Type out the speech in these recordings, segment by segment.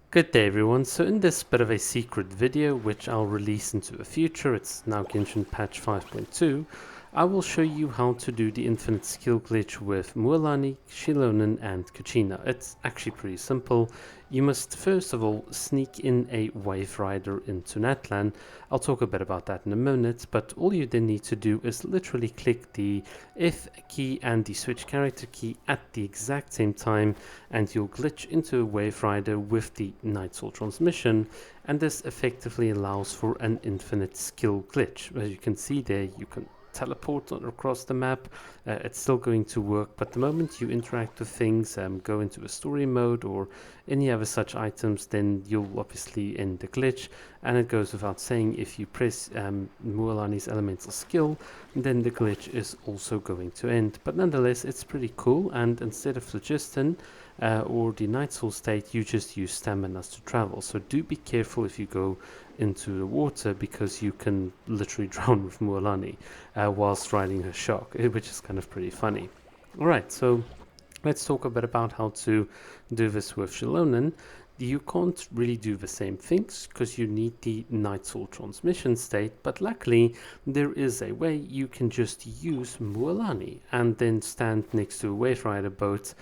Good day everyone, so in this bit of a secret video which I'll release into the future, it's now Genshin patch 5.2, I will show you how to do the infinite skill glitch with Mualani, Xilonen and Kachina. It's actually pretty simple. You must first of all sneak in a Waverider into Natlan. I'll talk a bit about that in a minute, but all you then need to do is literally click the F key and the switch character key at the exact same time, and you'll glitch into a Waverider with the Night Soul transmission, and this effectively allows for an infinite skill glitch. As you can see there, you can teleport across the map. It's still going to work, but the moment you interact with things, go into a story mode or any other such items, then you'll obviously end the glitch. And it goes without saying, if you press Mualani's elemental skill, then the glitch is also going to end. But nonetheless, it's pretty cool, and instead of phlogiston or the Night Soul state, you just use staminas to travel. So do be careful if you go into the water, because you can literally drown with Mualani whilst riding her shark, which is kind of pretty funny. Alright, so let's talk a bit about how to do this with Xilonen. You can't really do the same things because you need the Night Soul transmission state, but luckily there is a way you can just use Mualani and then stand next to a Waverider boat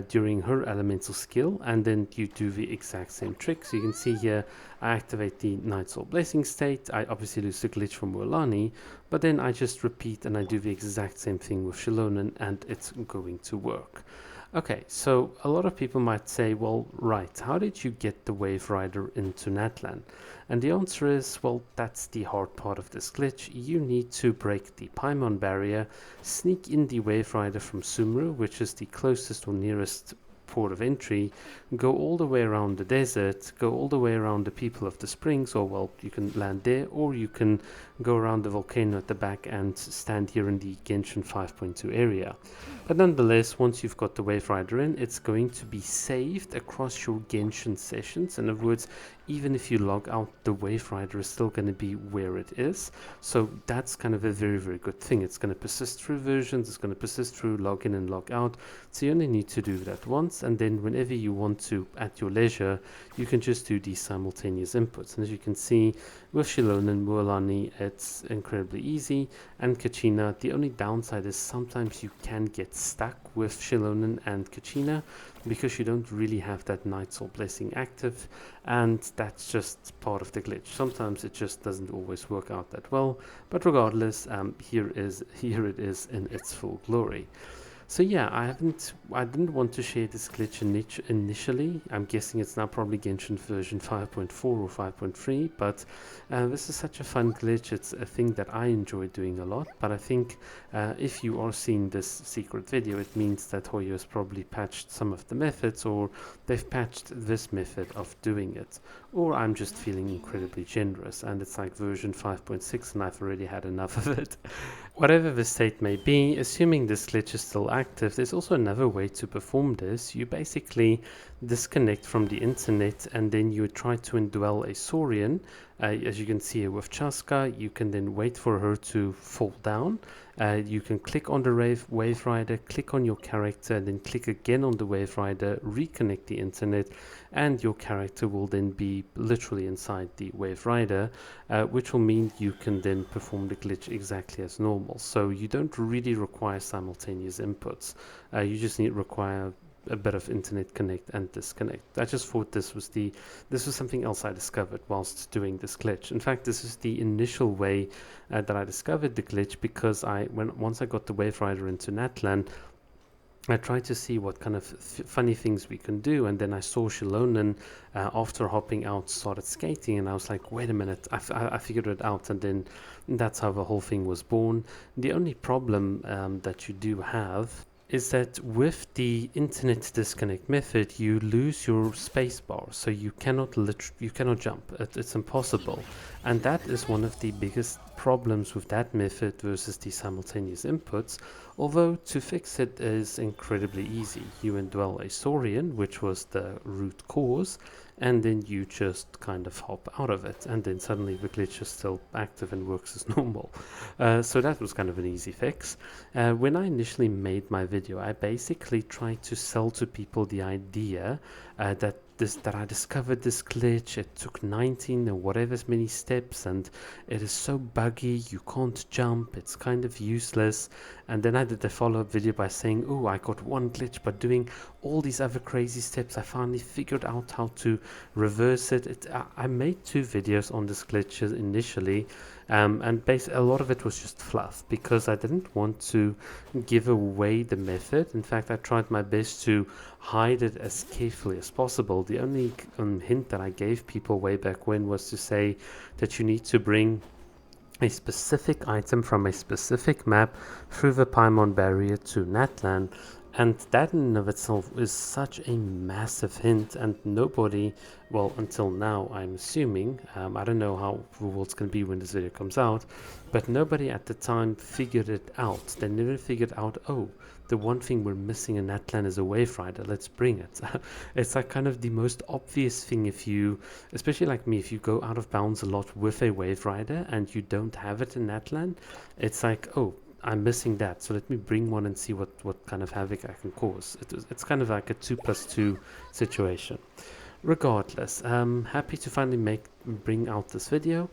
during her elemental skill, and then you do the exact same trick. So you can see here I activate the Night Soul blessing state. I obviously lose the glitch from Mualani, but then I just repeat and I do the exact same thing with Xilonen, and it's going to work. Okay, so a lot of people might say, well, right, how did you get the Waverider into Natlan? And the answer is, well, that's the hard part of this glitch. You need to break the Paimon barrier, sneak in the Waverider from Sumru, which is the closest or nearest port of entry, go all the way around the desert, go all the way around the People of the Springs, or well, you can land there, or you can go around the volcano at the back and stand here in the Genshin 5.2 area. But nonetheless, once you've got the Waverider in, it's going to be saved across your Genshin sessions. In other words, even if you log out, the Waverider is still going to be where it is. So that's kind of a very, very good thing. It's going to persist through versions, it's going to persist through login and log out. So you only need to do that once, and then whenever you want to, at your leisure, you can just do these simultaneous inputs. And as you can see, with Xilonen and Mualani, it's incredibly easy. And Kachina, the only downside is sometimes you can get stuck with Xilonen and Kachina because you don't really have that Night Soul blessing active, and that's just part of the glitch. Sometimes it just doesn't always work out that well, but regardless, here it is in its full glory. So yeah, I didn't want to share this glitch initially. I'm guessing it's now probably Genshin version 5.4 or 5.3, but this is such a fun glitch. It's a thing that I enjoy doing a lot, but I think if you are seeing this secret video, it means that Hoyo has probably patched some of the methods, or they've patched this method of doing it, or I'm just feeling incredibly generous and it's like version 5.6 and I've already had enough of it. Whatever the state may be, assuming this glitch is still active, there's also another way to perform this. You basically disconnect from the internet and then you try to indwell a Saurian. As you can see here with Chaska, you can then wait for her to fall down. You can click on the Waverider, click on your character, and then click again on the Waverider, reconnect the internet, and your character will then be literally inside the Waverider, which will mean you can then perform the glitch exactly as normal. So you don't really require simultaneous inputs. You just require a bit of internet connect and disconnect. I just thought this was something else I discovered whilst doing this glitch. In fact, this is the initial way that I discovered the glitch, because once I got the Waverider into Natlan, I tried to see what kind of funny things we can do, and then I saw Xilonen after hopping out started skating, and I was like, wait a minute, I figured it out, and then that's how the whole thing was born. The only problem that you do have is that with the internet disconnect method, you lose your spacebar, so you cannot jump. It's impossible, and that is one of the biggest problems with that method versus the simultaneous inputs. Although to fix it is incredibly easy. You indwell a Saurian, which was the root cause, and then you just kind of hop out of it, and then suddenly the glitch is still active and works as normal. So that was kind of an easy fix. When I initially made my video, I basically tried to sell to people the idea that that I discovered this glitch. It took 19 or whatever many steps, and it is so buggy, you can't jump, it's kind of useless. And then I did a follow-up video by saying, oh, I got one glitch, but doing all these other crazy steps, I finally figured out how to reverse it. I made 2 videos on this glitch initially, and basically a lot of it was just fluff, because I didn't want to give away the method. In fact, I tried my best to hide it as carefully as possible. The only hint that I gave people way back when was to say that you need to bring a specific item from a specific map through the Paimon barrier to Natlan, and that in and of itself is such a massive hint, and nobody, well, until now, I'm assuming, I don't know how the world's going to be when this video comes out, but nobody at the time figured it out. They never figured out, oh, the one thing we're missing in Natlan is a Waverider, let's bring it. It's like kind of the most obvious thing if you, especially like me, if you go out of bounds a lot with a Waverider and you don't have it in Natlan, it's like, oh, I'm missing that, so let me bring one and see what kind of havoc I can cause. It's kind of like a 2+2 situation. Regardless, happy to finally bring out this video,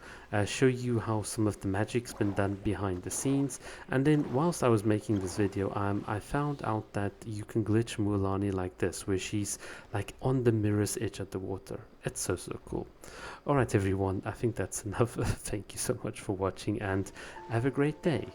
show you how some of the magic's been done behind the scenes. And then whilst I was making this video, I found out that you can glitch Mualani like this, where she's like on the mirror's edge of the water. It's so cool. Alright everyone, I think that's enough. Thank you so much for watching, and have a great day.